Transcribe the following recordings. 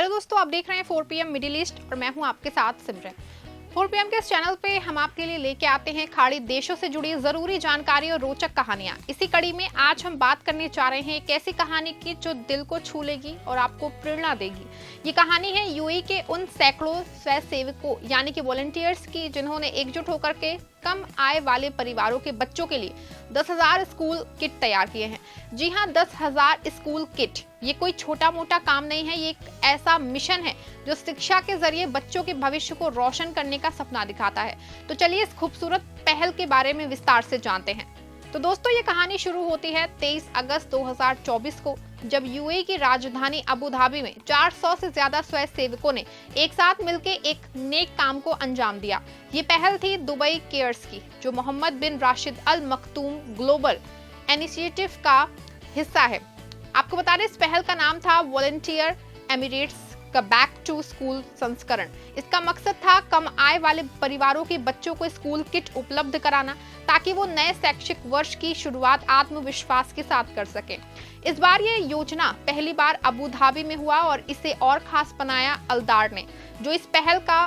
Hello दोस्तों, आप देख रहे हैं 4 PM मिडिल ईस्ट और मैं हूं आपके साथ सिमरन। 4 PM के इस चैनल पे हम आपके लिए लेके आते हैं खाड़ी देशों से जुड़ी जरूरी जानकारी और रोचक कहानियां। इसी कड़ी में आज हम बात करने जा रहे हैं एक ऐसी कहानी की जो दिल को छू लेगी और आपको प्रेरणा देगी। ये कहानी है यूएई के उन सैकड़ों स्वयंसेवकों यानी कि वॉलंटियर्स की, जिन्होंने एकजुट होकर के कम आय वाले परिवारों के बच्चों के लिए 10,000 स्कूल किट तैयार किए हैं। जी हाँ, 10,000 स्कूल किट। ये कोई छोटा मोटा काम नहीं है, ये एक ऐसा मिशन है जो शिक्षा के जरिए बच्चों के भविष्य को रोशन करने का सपना दिखाता है। तो चलिए इस खूबसूरत पहल के बारे में विस्तार से जानते हैं। तो दोस्तों, ये कहानी शुरू होती है 23 अगस्त 2024 को, जब यूएई की राजधानी अबू धाबी में 400 से ज्यादा स्वयंसेवकों ने एक साथ मिलकर एक नेक काम को अंजाम दिया। ये पहल थी दुबई केयर्स की, जो मोहम्मद बिन राशिद अल मखतूम ग्लोबल इनिशिएटिव का हिस्सा है। आपको बता दें, इस पहल का नाम था वॉलंटियर एमिरेट्स का बैक टू स्कूल संस्करण। इसका मकसद था कम आय वाले परिवारों के बच्चों को स्कूल किट उपलब्ध कराना, ताकि वो नए शैक्षिक वर्ष की शुरुआत आत्मविश्वास के साथ कर सके। इस बार ये योजना पहली बार अबू धाबी में हुआ और इसे और खास बनाया अल्दार ने, जो इस पहल का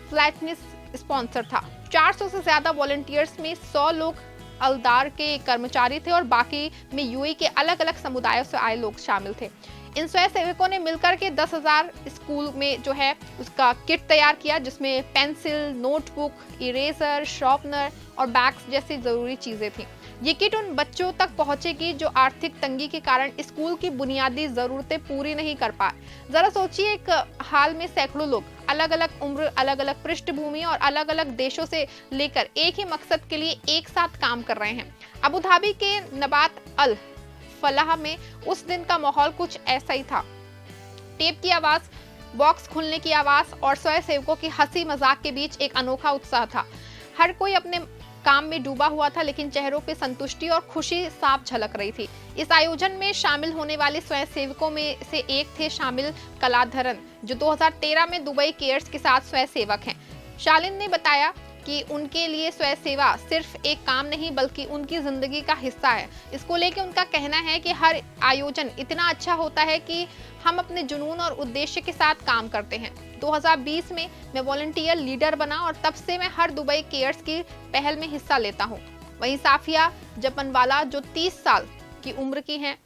फ्लैटनेस स्पॉन्सर था। 400 से ज्यादा वॉलंटियर्स में 100 लोग अल्दार के कर्मचारी थे और बाकी में यूएई के अलग अलग समुदायों से आए लोग शामिल थे। इन स्वयंसेवकों ने मिलकर के 10,000 स्कूल में जो है उसका किट तैयार किया, जिसमें पेंसिल, नोटबुक, इरेजर, शार्पनर और बैग्स जैसी जरूरी चीजें थी। ये किट उन बच्चों तक पहुंचेगी जो आर्थिक तंगी के कारण स्कूल की बुनियादी जरूरतें पूरी नहीं कर पाए। जरा सोचिए, एक हाल में सैकड़ों लोग अलग अलग उम्र, अलग अलग पृष्ठभूमि और अलग अलग देशों से लेकर एक ही मकसद के लिए एक साथ काम कर रहे हैं। अबू धाबी के नबात अल फलाह में उस दिन का माहौल कुछ ऐसा ही था। टेप की आवाज, बॉक्स खुलने की आवाज और स्वयंसेवकों की हंसी मजाक के बीच एक अनोखा उत्साह था। हर कोई अपने काम में डूबा हुआ था, लेकिन चेहरों पे संतुष्टि और खुशी साफ झलक रही थी। इस आयोजन में शामिल होने वाले स्वयंसेवकों में से एक थे शामिल कलाधरन, जो 2013 में दुबई केयर्स के साथ स्वयंसेवक हैं। शालिन ने बताया कि उनके लिए स्वयं सेवा सिर्फ एक काम नहीं बल्कि उनकी जिंदगी का हिस्सा है। इसको लेके उनका कहना है कि हर आयोजन इतना अच्छा होता है कि हम अपने जुनून और उद्देश्य के साथ काम करते हैं। 2020 में मैं वॉलंटियर लीडर बना और तब से मैं हर दुबई केयर्स की पहल में हिस्सा लेता हूँ। वहीं साफिया जपनवाला, जो 30 साल की उम्र की हैं,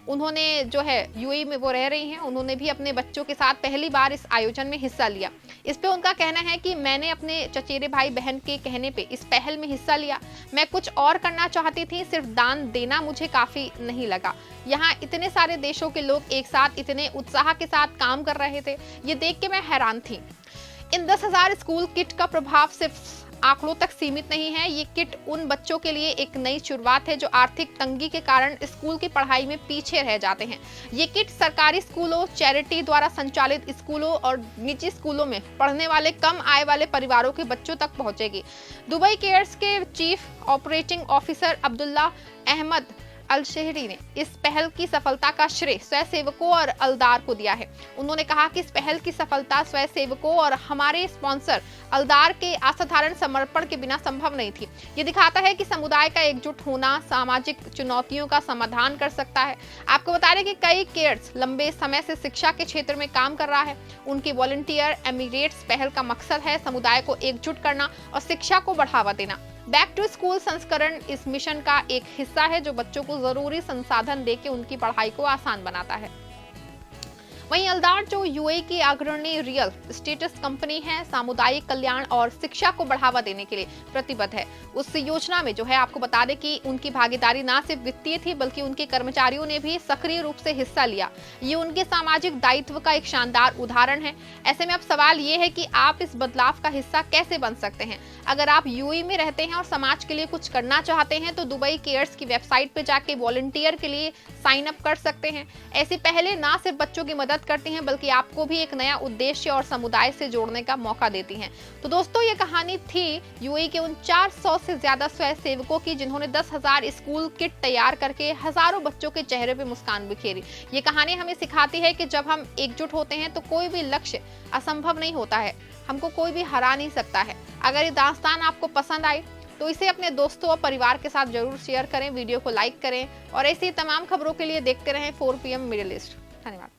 उन्होंने जो है यूएई में वो रह रही हैं, उन्होंने भी अपने बच्चों के साथ पहली बार इस आयोजन में हिस्सा लिया। इस पे उनका कहना है कि मैंने अपने चचेरे भाई बहन के कहने पे इस पहल में हिस्सा लिया। मैं कुछ और करना चाहती थी, सिर्फ दान देना मुझे काफी नहीं लगा। यहाँ इतने सारे देशों के लोग एक साथ इतने उत्साह के साथ काम कर रहे थे, ये देख के मैं हैरान थी। इन 10,000 स्कूल किट का प्रभाव सिर्फ आंकड़ों तक सीमित नहीं है। ये किट उन बच्चों के लिए एक नई शुरुआत है जो आर्थिक तंगी के कारण स्कूल की पढ़ाई में पीछे रह जाते हैं। ये किट सरकारी स्कूलों, चैरिटी द्वारा संचालित स्कूलों और निजी स्कूलों में पढ़ने वाले कम आय वाले परिवारों के बच्चों तक पहुंचेगी। दुबई केयर्स के chief operating officer Abdullah Ahmed Al Shehri ने इस पहल की सफलता का श्रेय स्वयंसेवकों और अल्दार को दिया है। उन्होंने कहा कि इस पहल की सफलता स्वयंसेवकों और हमारे स्पॉन्सर अल्दार के असाधारण समर्पण के बिना संभव नहीं थी। ये दिखाता है कि समुदाय का एकजुट होना सामाजिक चुनौतियों का समाधान कर सकता है। आपको बता दें कि कई केयर्स लंबे समय से शिक्षा के क्षेत्र में काम कर रहा है। उनकी वॉलंटियर एमिरेट्स पहल का मकसद है समुदाय को एकजुट करना और शिक्षा को बढ़ावा देना। बैक टू स्कूल संस्करण इस मिशन का एक हिस्सा है, जो बच्चों को जरूरी संसाधन देके उनकी पढ़ाई को आसान बनाता है। वहीं अल्दार, जो यूएई की अग्रणी रियल स्टेटस कंपनी है, सामुदायिक कल्याण और शिक्षा को बढ़ावा देने के लिए प्रतिबद्ध है। उस योजना में जो है आपको बता दें कि उनकी भागीदारी ना सिर्फ वित्तीय थी बल्कि उनके कर्मचारियों ने भी सक्रिय रूप से हिस्सा लिया। ये उनके सामाजिक दायित्व का एक शानदार उदाहरण है। ऐसे में अब सवाल ये है कि आप इस बदलाव का हिस्सा कैसे बन सकते हैं। अगर आप यूएई में रहते हैं और समाज के लिए कुछ करना चाहते हैं तो दुबई केयर्स की वेबसाइट पर जाके वॉलंटियर के लिए साइन अप कर सकते हैं। ऐसी पहले ना सिर्फ बच्चों की मदद करती हैं बल्कि आपको भी एक नया उद्देश्य और समुदाय से जोड़ने का मौका देती हैं। तो दोस्तों, ये कहानी थी यूएई के उन 400 से ज्यादा स्वयंसेवकों की, जिन्होंने 10,000 स्कूल किट तैयार करके हजारों बच्चों के चेहरे पे मुस्कान बिखेरी। ये कहानी हमें सिखाती है कि जब हम एकजुट होते हैं तो कोई भी लक्ष्य असंभव नहीं होता है, हमको कोई भी हरा नहीं सकता है। अगर ये दास्तान आपको पसंद आई तो इसे अपने दोस्तों और परिवार के साथ जरूर शेयर करें, वीडियो को लाइक करें और ऐसी तमाम खबरों के लिए देखते रहें 4 PM मिडिल ईस्ट। धन्यवाद।